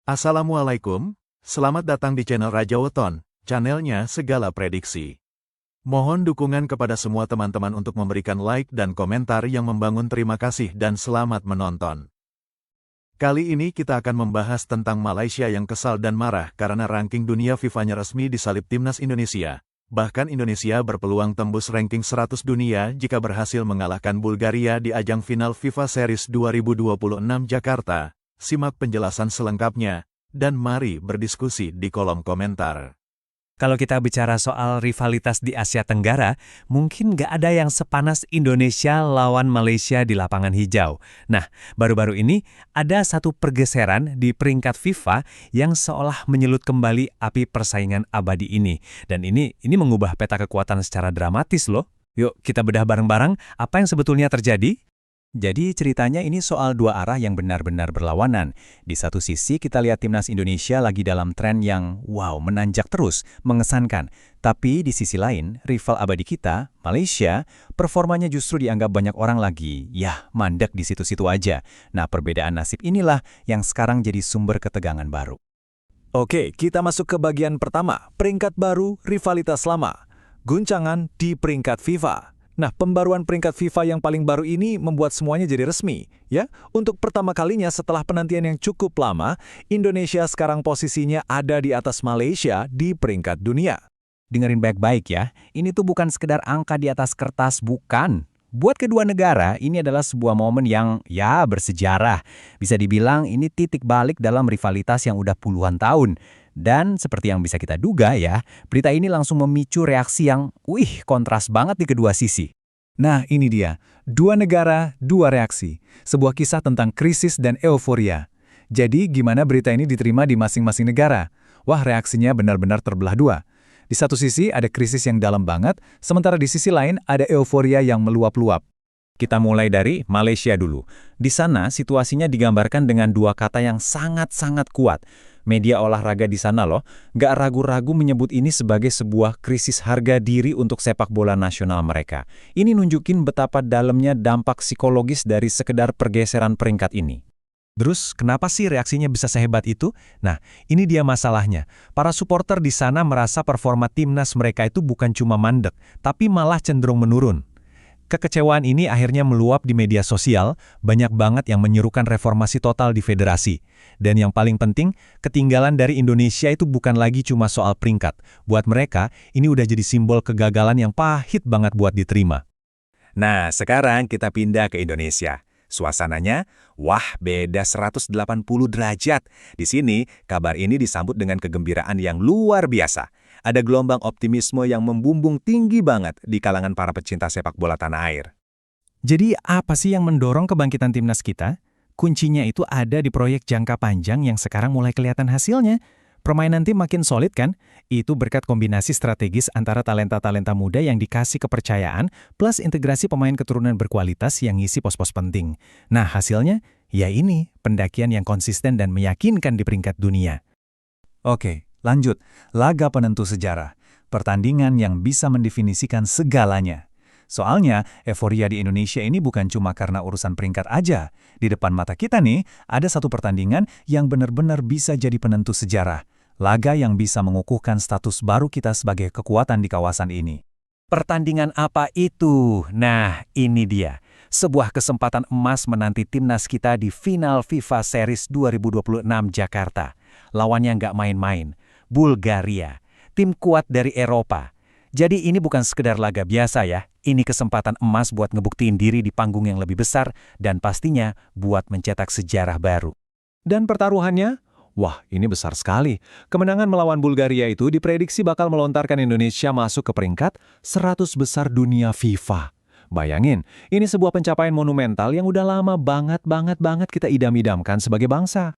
Assalamualaikum, selamat datang di channel Raja Weton, channelnya segala prediksi. Mohon dukungan kepada semua teman-teman untuk memberikan like dan komentar yang membangun. Terima kasih dan selamat menonton. Kali ini kita akan membahas tentang Malaysia yang kesal dan marah karena ranking dunia FIFA-nya resmi disalip timnas Indonesia. Bahkan Indonesia berpeluang tembus ranking 100 dunia jika berhasil mengalahkan Bulgaria di ajang final FIFA Series 2026 Jakarta. Simak penjelasan selengkapnya, dan mari berdiskusi di kolom komentar. Kalau kita bicara soal rivalitas di Asia Tenggara, mungkin nggak ada yang sepanas Indonesia lawan Malaysia di lapangan hijau. Nah, baru-baru ini ada satu pergeseran di peringkat FIFA yang seolah menyulut kembali api persaingan abadi ini. Dan ini mengubah peta kekuatan secara dramatis loh. Yuk kita bedah bareng-bareng apa yang sebetulnya terjadi. Jadi ceritanya ini soal dua arah yang benar-benar berlawanan. Di satu sisi kita lihat timnas Indonesia lagi dalam tren yang menanjak terus, mengesankan. Tapi di sisi lain, rival abadi kita, Malaysia, performanya justru dianggap banyak orang lagi, mandek di situ-situ aja. Nah, perbedaan nasib inilah yang sekarang jadi sumber ketegangan baru. Oke, kita masuk ke bagian pertama, peringkat baru, rivalitas lama. Guncangan di peringkat FIFA. Nah, pembaruan peringkat FIFA yang paling baru ini membuat semuanya jadi resmi, ya. Untuk pertama kalinya setelah penantian yang cukup lama, Indonesia sekarang posisinya ada di atas Malaysia di peringkat dunia. Dengerin baik-baik ya, ini tuh bukan sekedar angka di atas kertas, bukan. Buat kedua negara, ini adalah sebuah momen yang, bersejarah. Bisa dibilang ini titik balik dalam rivalitas yang udah puluhan tahun. Dan seperti yang bisa kita duga ya, berita ini langsung memicu reaksi yang, kontras banget di kedua sisi. Nah ini dia, dua negara, dua reaksi. Sebuah kisah tentang krisis dan euforia. Jadi gimana berita ini diterima di masing-masing negara? Wah, reaksinya benar-benar terbelah dua. Di satu sisi ada krisis yang dalam banget, sementara di sisi lain ada euforia yang meluap-luap. Kita mulai dari Malaysia dulu. Di sana situasinya digambarkan dengan dua kata yang sangat-sangat kuat. Media olahraga di sana loh, nggak ragu-ragu menyebut ini sebagai sebuah krisis harga diri untuk sepak bola nasional mereka. Ini nunjukin betapa dalamnya dampak psikologis dari sekedar pergeseran peringkat ini. Terus, kenapa sih reaksinya bisa sehebat itu? Nah, ini dia masalahnya. Para supporter di sana merasa performa timnas mereka itu bukan cuma mandek, tapi malah cenderung menurun. Kekecewaan ini akhirnya meluap di media sosial, banyak banget yang menyerukan reformasi total di federasi. Dan yang paling penting, ketinggalan dari Indonesia itu bukan lagi cuma soal peringkat. Buat mereka, ini udah jadi simbol kegagalan yang pahit banget buat diterima. Nah, sekarang kita pindah ke Indonesia. Suasananya, beda 180 derajat. Di sini, kabar ini disambut dengan kegembiraan yang luar biasa. Ada gelombang optimisme yang membumbung tinggi banget di kalangan para pecinta sepak bola tanah air. Jadi apa sih yang mendorong kebangkitan timnas kita? Kuncinya itu ada di proyek jangka panjang yang sekarang mulai kelihatan hasilnya. Permainan tim makin solid kan? Itu berkat kombinasi strategis antara talenta-talenta muda yang dikasih kepercayaan plus integrasi pemain keturunan berkualitas yang ngisi pos-pos penting. Nah hasilnya, ini pendakian yang konsisten dan meyakinkan di peringkat dunia. Oke, lanjut. Laga penentu sejarah. Pertandingan yang bisa mendefinisikan segalanya. Soalnya, euforia di Indonesia ini bukan cuma karena urusan peringkat aja. Di depan mata kita nih, ada satu pertandingan yang benar-benar bisa jadi penentu sejarah. Laga yang bisa mengukuhkan status baru kita sebagai kekuatan di kawasan ini. Pertandingan apa itu? Nah, ini dia. Sebuah kesempatan emas menanti timnas kita di final FIFA Series 2026 Jakarta. Lawannya nggak main-main. Bulgaria. Tim kuat dari Eropa. Jadi ini bukan sekedar laga biasa ya. Ini kesempatan emas buat ngebuktiin diri di panggung yang lebih besar dan pastinya buat mencetak sejarah baru. Dan pertaruhannya? Ini besar sekali. Kemenangan melawan Bulgaria itu diprediksi bakal melontarkan Indonesia masuk ke peringkat 100 besar dunia FIFA. Bayangin, ini sebuah pencapaian monumental yang udah lama banget kita idam-idamkan sebagai bangsa.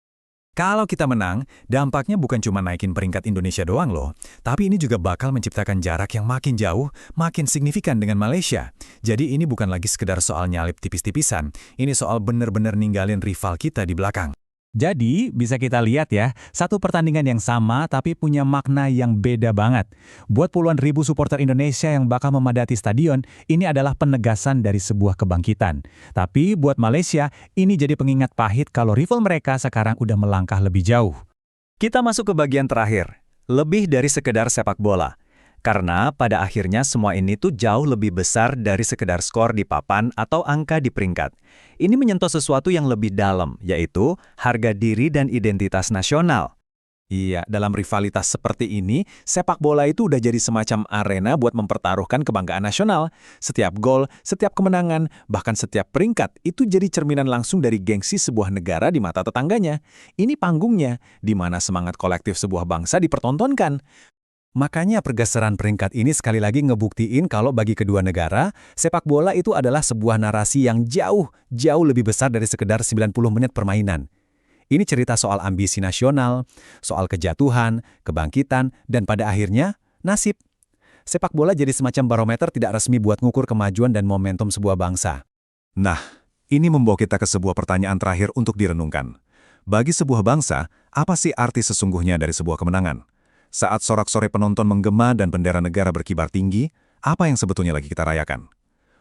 Kalau kita menang, dampaknya bukan cuma naikin peringkat Indonesia doang loh, tapi ini juga bakal menciptakan jarak yang makin jauh, makin signifikan dengan Malaysia. Jadi ini bukan lagi sekedar soal nyalip tipis-tipisan, ini soal bener-bener ninggalin rival kita di belakang. Jadi, bisa kita lihat ya, satu pertandingan yang sama tapi punya makna yang beda banget. Buat puluhan ribu supporter Indonesia yang bakal memadati stadion, ini adalah penegasan dari sebuah kebangkitan. Tapi buat Malaysia, ini jadi pengingat pahit kalau rival mereka sekarang udah melangkah lebih jauh. Kita masuk ke bagian terakhir, lebih dari sekedar sepak bola. Karena pada akhirnya semua ini tuh jauh lebih besar dari sekedar skor di papan atau angka di peringkat. Ini menyentuh sesuatu yang lebih dalam, yaitu harga diri dan identitas nasional. Iya, dalam rivalitas seperti ini, sepak bola itu udah jadi semacam arena buat mempertaruhkan kebanggaan nasional. Setiap gol, setiap kemenangan, bahkan setiap peringkat itu jadi cerminan langsung dari gengsi sebuah negara di mata tetangganya. Ini panggungnya, di mana semangat kolektif sebuah bangsa dipertontonkan. Makanya pergeseran peringkat ini sekali lagi ngebuktiin kalau bagi kedua negara, sepak bola itu adalah sebuah narasi yang jauh lebih besar dari sekedar 90 menit permainan. Ini cerita soal ambisi nasional, soal kejatuhan, kebangkitan, dan pada akhirnya, nasib. Sepak bola jadi semacam barometer tidak resmi buat ngukur kemajuan dan momentum sebuah bangsa. Nah, ini membawa kita ke sebuah pertanyaan terakhir untuk direnungkan. Bagi sebuah bangsa, apa sih arti sesungguhnya dari sebuah kemenangan? Saat sorak-sorai penonton menggema dan bendera negara berkibar tinggi, apa yang sebetulnya lagi kita rayakan?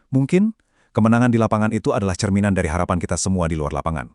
Mungkin, kemenangan di lapangan itu adalah cerminan dari harapan kita semua di luar lapangan.